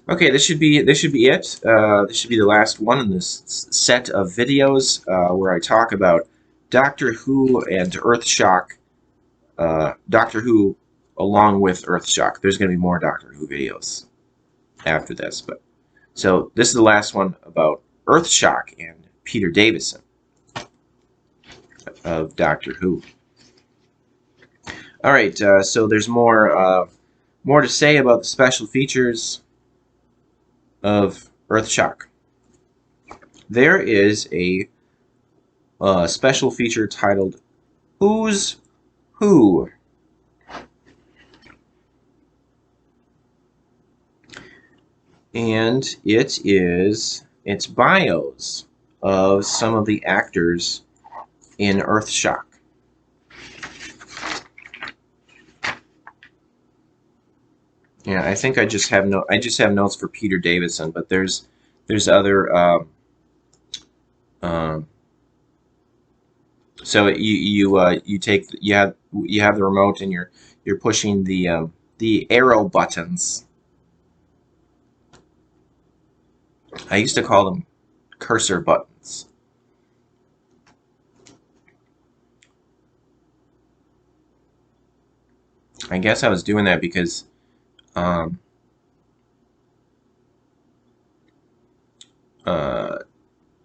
Okay, this should be it. This should be the last one in this set of videos where I talk about Doctor Who and Earthshock. Doctor Who along with Earthshock. There's going to be more Doctor Who videos after this, but so this is the last one about Earthshock and Peter Davison of Doctor Who. All right, so there's more to say about the special features of Earthshock. There is a special feature titled Who's Who. And it's bios of some of the actors in Earthshock. Yeah, I think I just have notes for Peter Davison, but there's other so you have the remote and you're pushing the arrow buttons. I used to call them cursor buttons. I guess I was doing that because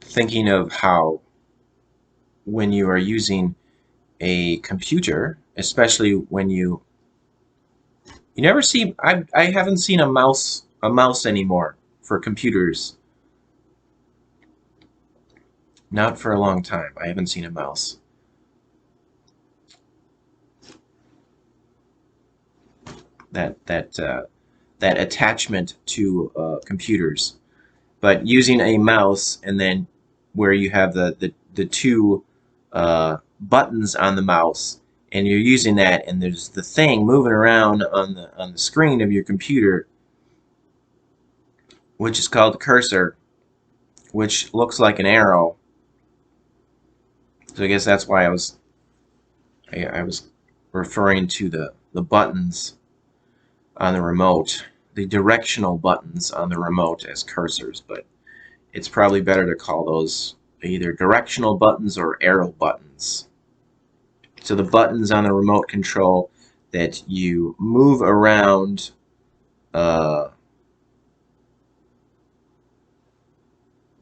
thinking of how when you are using a computer, especially when you never see I haven't seen a mouse anymore for computers. Not for a long time. I haven't seen a mouse. That attachment to computers, but using a mouse and then where you have the two buttons on the mouse, and you're using that, and there's the thing moving around on the screen of your computer, which is called the cursor, which looks like an arrow. So I guess that's why I was referring to the buttons on the remote, the directional buttons on the remote as cursors, but it's probably better to call those either directional buttons or arrow buttons. So the buttons on the remote control that you move around well,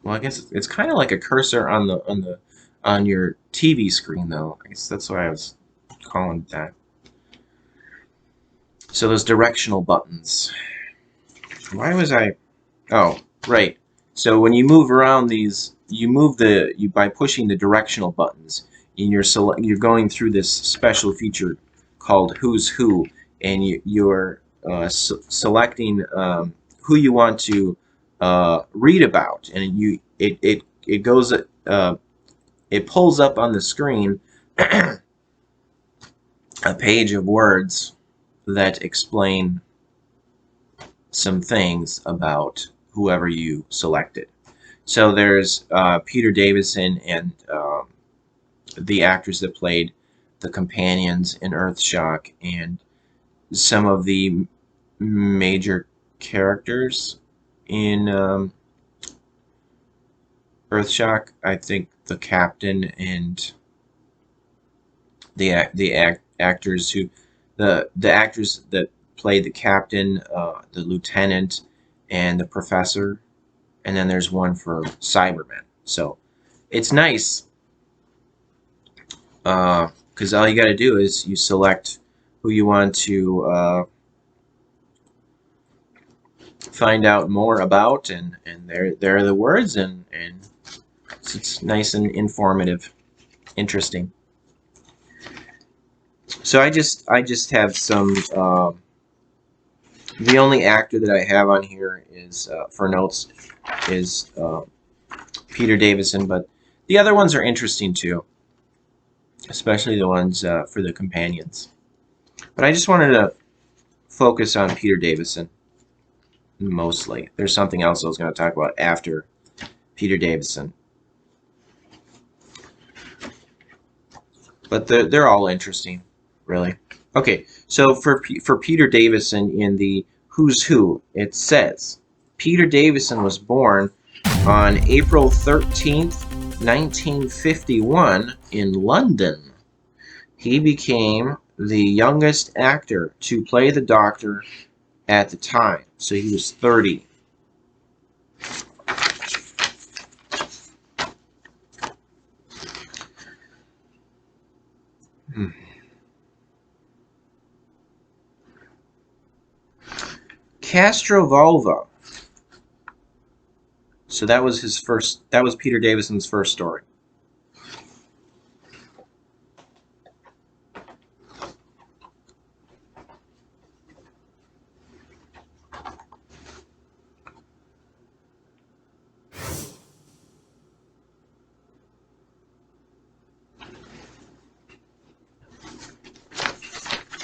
I guess it's kind of like a cursor on your TV screen, though. I guess that's why I was calling it that. So those directional buttons. Why was I? Oh, right. So when you move around these, by pushing the directional buttons, and you're going through this special feature called Who's Who, and you're selecting who you want to read about, and it goes it pulls up on the screen a page of words that explain some things about whoever you selected. So there's Peter Davison and the actors that played the companions in Earthshock, and some of the major characters in Earthshock. I think the captain and actors who the actors that played the captain, the lieutenant, and the professor, and then there's one for Cybermen. So it's nice because all you got to do is you select who you want to find out more about, and there are the words, and it's nice and informative, interesting. So I just have some. The only actor that I have on here is for notes is Peter Davison, but the other ones are interesting too, especially the ones for the companions. But I just wanted to focus on Peter Davison mostly. There's something else I was going to talk about after Peter Davison, but they're all interesting, really. Okay, so for Peter Davison in the Who's Who, it says Peter Davison was born on April 13th, 1951 in London. He became the youngest actor to play the Doctor at the time, so he was 30. Castrovalva. So that was his first. That was Peter Davison's first story.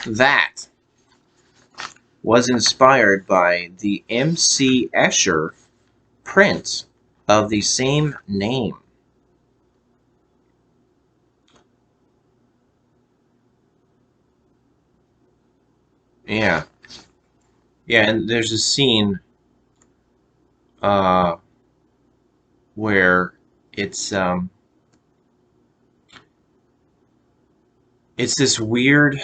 That was inspired by the M.C. Escher print of the same name. Yeah. Yeah, and there's a scene where it's this weird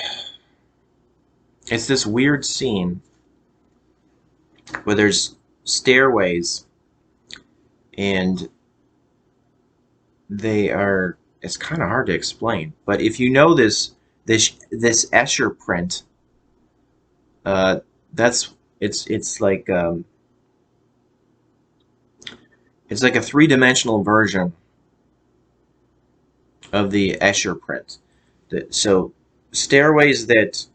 scene where there's stairways and it's kind of hard to explain, but if you know this Escher print, it's like a three-dimensional version of the Escher print. So stairways that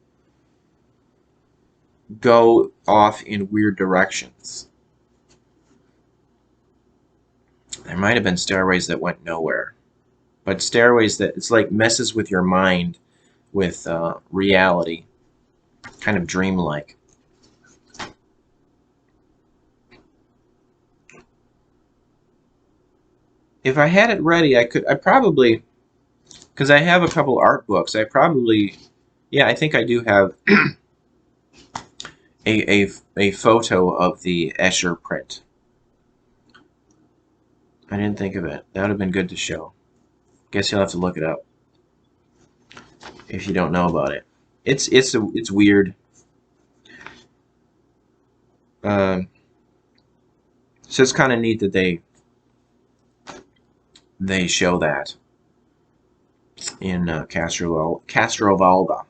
go off in weird directions. There might have been stairways that went nowhere, but stairways that it's like messes with your mind, with reality, kind of dreamlike. If I had it ready, I probably, because I have a couple art books, I think I do have a photo of the Escher print. I didn't think of it. That would have been good to show. Guess you'll have to look it up if you don't know about it. It's weird. So it's kind of neat that they show that in Castrovalva.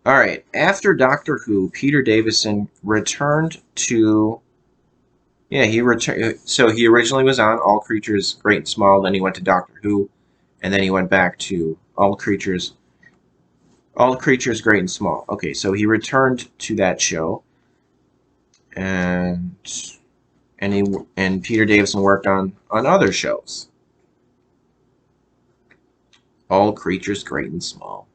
All right. After Doctor Who, Peter Davison returned to. Yeah, he returned. So he originally was on All Creatures Great and Small. Then he went to Doctor Who, and then he went back to All Creatures Great and Small. Okay, so he returned to that show, and Peter Davison worked on other shows. All Creatures Great and Small.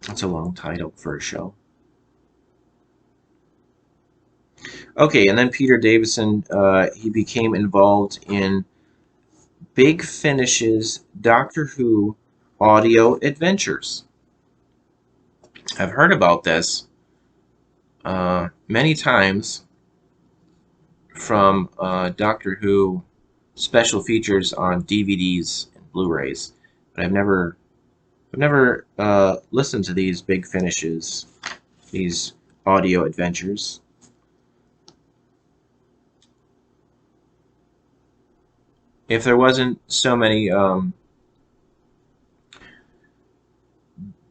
That's a long title for a show. Okay, and then Peter Davison, he became involved in Big Finish's Doctor Who audio adventures. I've heard about this many times from Doctor Who special features on DVDs and Blu-rays, but I've never listened to these Big Finishes, these audio adventures. If there wasn't so many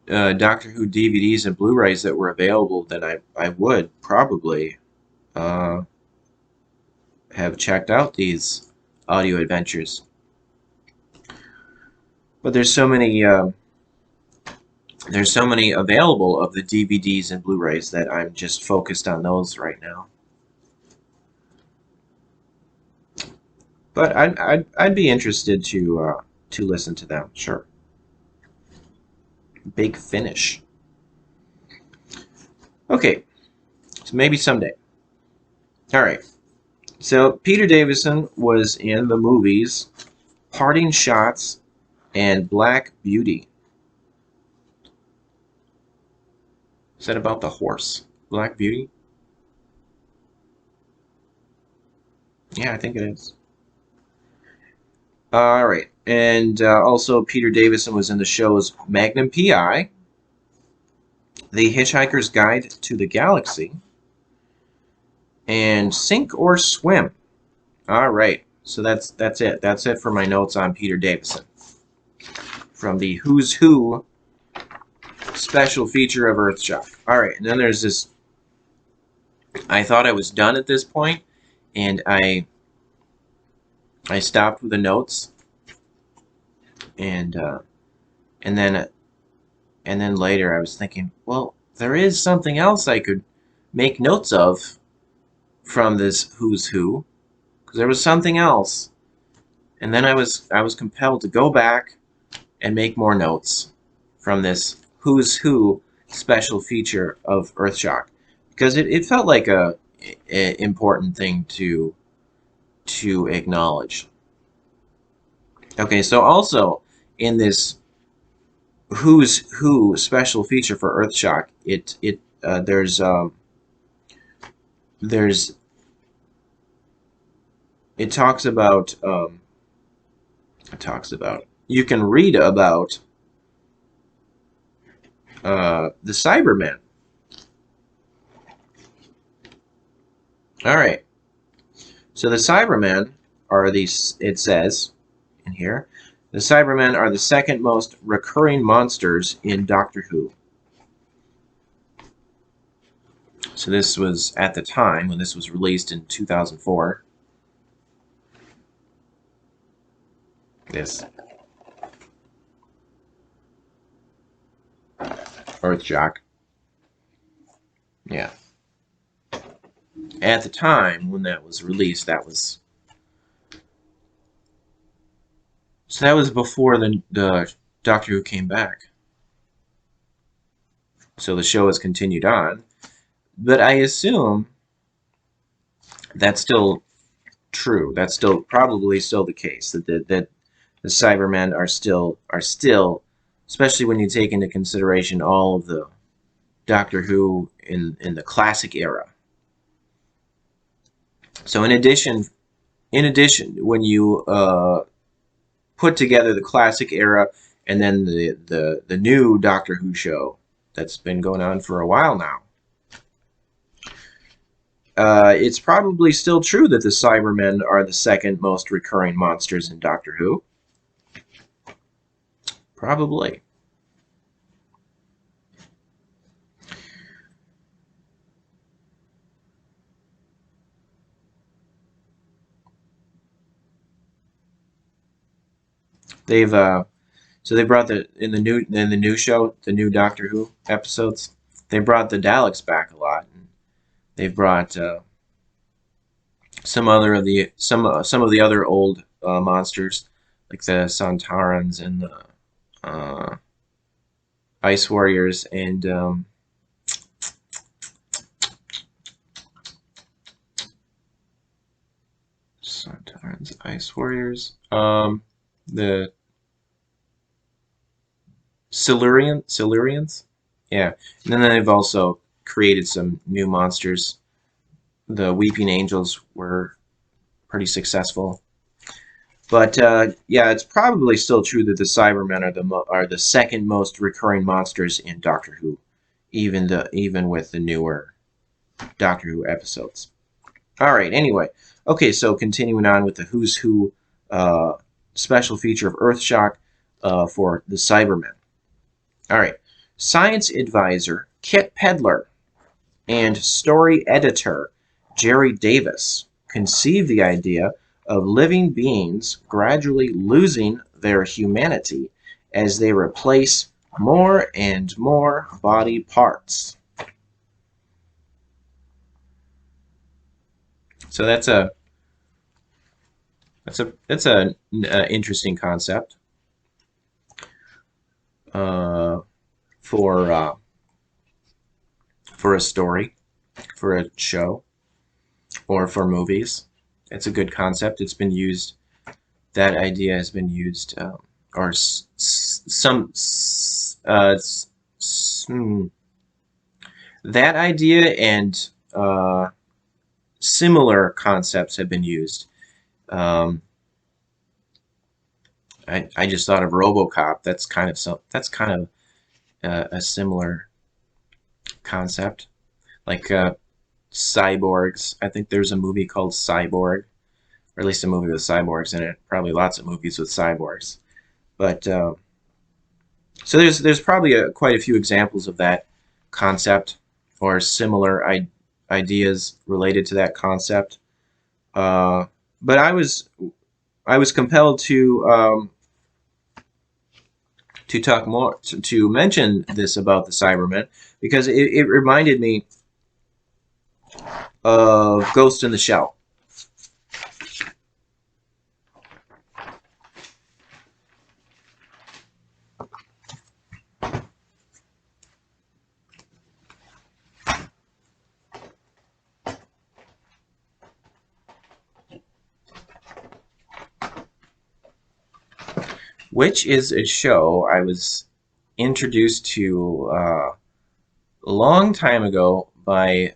Doctor Who DVDs and Blu-rays that were available, then I would probably have checked out these audio adventures. But there's so many available of the DVDs and Blu-rays that I'm just focused on those right now. But I'd be interested to listen to them, sure. Big Finish. Okay, so maybe someday. All right. So Peter Davison was in the movies Parting Shots and Black Beauty. Is that about the horse? Black Beauty? Yeah, I think it is. All right. And also, Peter Davison was in the shows Magnum P.I., The Hitchhiker's Guide to the Galaxy, and Sink or Swim. All right. So that's it. That's it for my notes on Peter Davison from the Who's Who special feature of Earthshock. All right. And then there's this. I thought I was done at this point, and I stopped with the notes, and and then and then later I was thinking, well, there is something else I could make notes of from this Who's Who, because there was something else, and then I was compelled to go back and make more notes from this Who's Who special feature of Earthshock, because it felt like a important thing to acknowledge. Okay, so also in this Who's Who special feature for Earthshock, there's it talks about you can read about the Cybermen. All right, so the Cybermen are these. It says in here, the Cybermen are the second most recurring monsters in Doctor Who. So this was at the time when this was released in 2004. This Earthshock. Yeah. At the time when that was released, that was before the Doctor Who came back. So the show has continued on, but I assume that's still true. That's still probably still the case that the Cybermen are still, especially when you take into consideration all of the Doctor Who in the classic era. So in addition, when you put together the classic era and then the new Doctor Who show that's been going on for a while now, it's probably still true that the Cybermen are the second most recurring monsters in Doctor Who. Probably. They've so they brought the new show, the new Doctor Who episodes. They brought the Daleks back a lot. And they've brought some of the other old monsters, like the Santarans and the Ice Warriors and Santarans, Ice Warriors, the Silurians, yeah, and then they've also created some new monsters. The Weeping Angels were pretty successful. But yeah, it's probably still true that the Cybermen are the second most recurring monsters in Doctor Who, even with the newer Doctor Who episodes. All right. Anyway, okay. So continuing on with the Who's Who uh, special feature of Earthshock for the Cybermen. All right. Science advisor Kit Pedler and story editor Jerry Davis conceived the idea of living beings gradually losing their humanity as they replace more and more body parts. So that's a interesting concept uh, for uh, for a story, for a show, or for movies. It's a good concept. It's been used. That idea has been used, or some. that idea and similar concepts have been used. Um, I just thought of RoboCop. That's kind of a similar concept, like cyborgs. I think there's a movie called Cyborg, or at least a movie with cyborgs in it. Probably lots of movies with cyborgs. But so there's probably quite a few examples of that concept or similar ideas related to that concept. But I was compelled to talk more to mention this about the Cybermen because it reminded me of Ghost in the Shell. Which is a show I was introduced to a long time ago by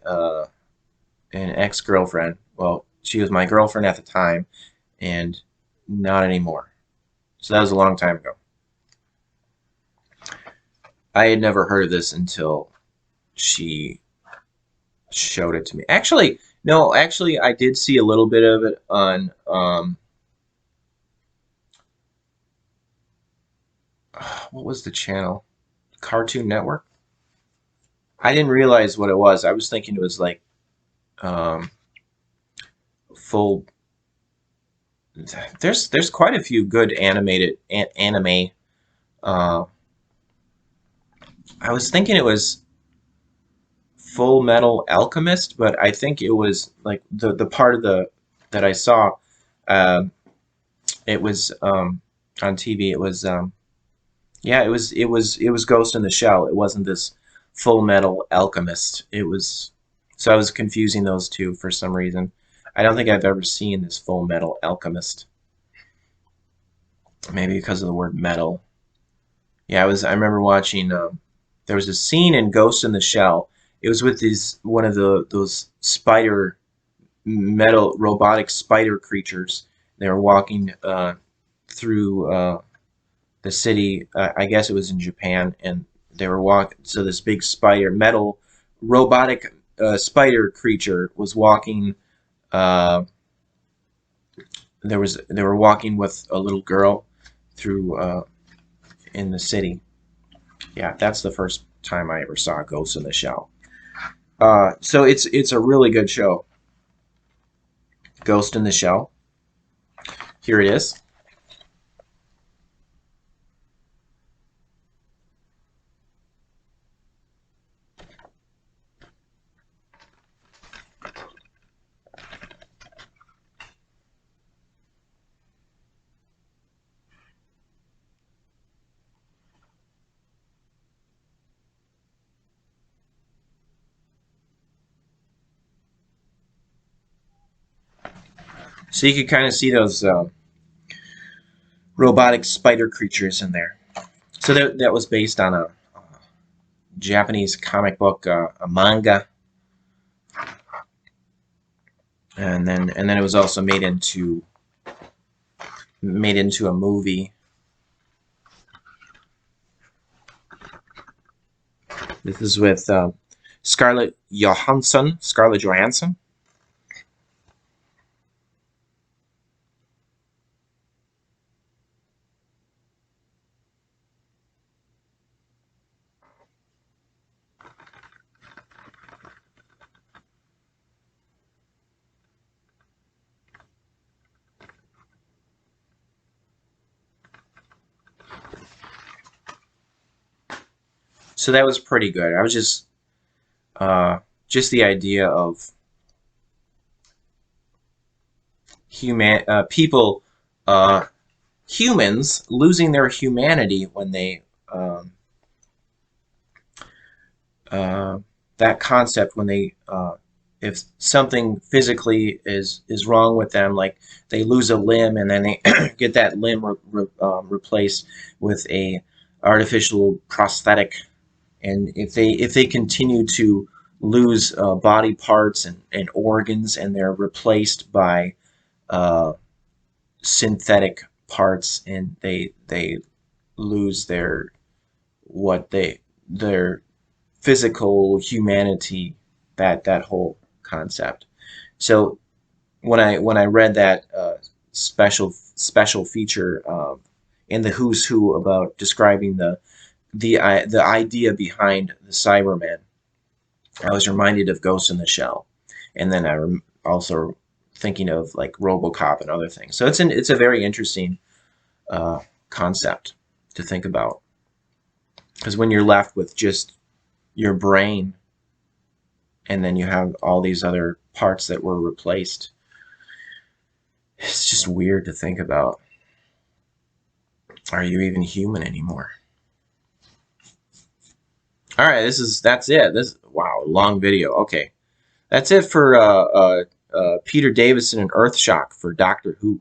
an ex-girlfriend. Well, she was my girlfriend at the time, and not anymore. So that was a long time ago. I had never heard of this until she showed it to me. Actually, no, actually, I did see a little bit of it on what was the channel? Cartoon Network. I didn't realize what it was. I was thinking it was like um, full. There's quite a few good animated anime. Uh, I was thinking it was Full Metal Alchemist, but I think it was like the part of the that I saw. Um, it was on TV. It was yeah. It was Ghost in the Shell. It wasn't this Full Metal Alchemist. It was so I was confusing those two for some reason. I don't think I've ever seen this Full Metal Alchemist. Maybe because of the word metal. Yeah, I remember watching. There was a scene in Ghost in the Shell. It was with these one of those spider metal robotic spider creatures. They were walking through the city. I guess it was in Japan, and they were walking. So this big spider metal robotic spider creature was walking. Uh, they were walking with a little girl through in the city. Yeah, that's the first time I ever saw Ghost in the Shell. So it's a really good show. Ghost in the Shell. Here it is. So you can kind of see those robotic spider creatures in there. So that was based on a Japanese comic book, a manga, and then it was also made into a movie. This is with Scarlett Johansson. So that was pretty good. I was just the idea of people, uh, humans losing their humanity when they uh, that concept when they if something physically is wrong with them, like they lose a limb and then they get that limb replaced with a artificial prosthetic, and if they continue to lose body parts and organs, and they're replaced by uh, synthetic parts, and they lose their physical humanity, that whole concept. So when I read that special feature in the Who's Who about describing the idea behind the Cybermen, I was reminded of Ghost in the Shell, and then also thinking of like RoboCop and other things. So it's a very interesting uh, concept to think about, because when you're left with just your brain, and then you have all these other parts that were replaced, it's just weird to think about. Are you even human anymore? All right, that's it. This wow, long video. Okay, that's it for Peter Davison and Earthshock for Doctor Who.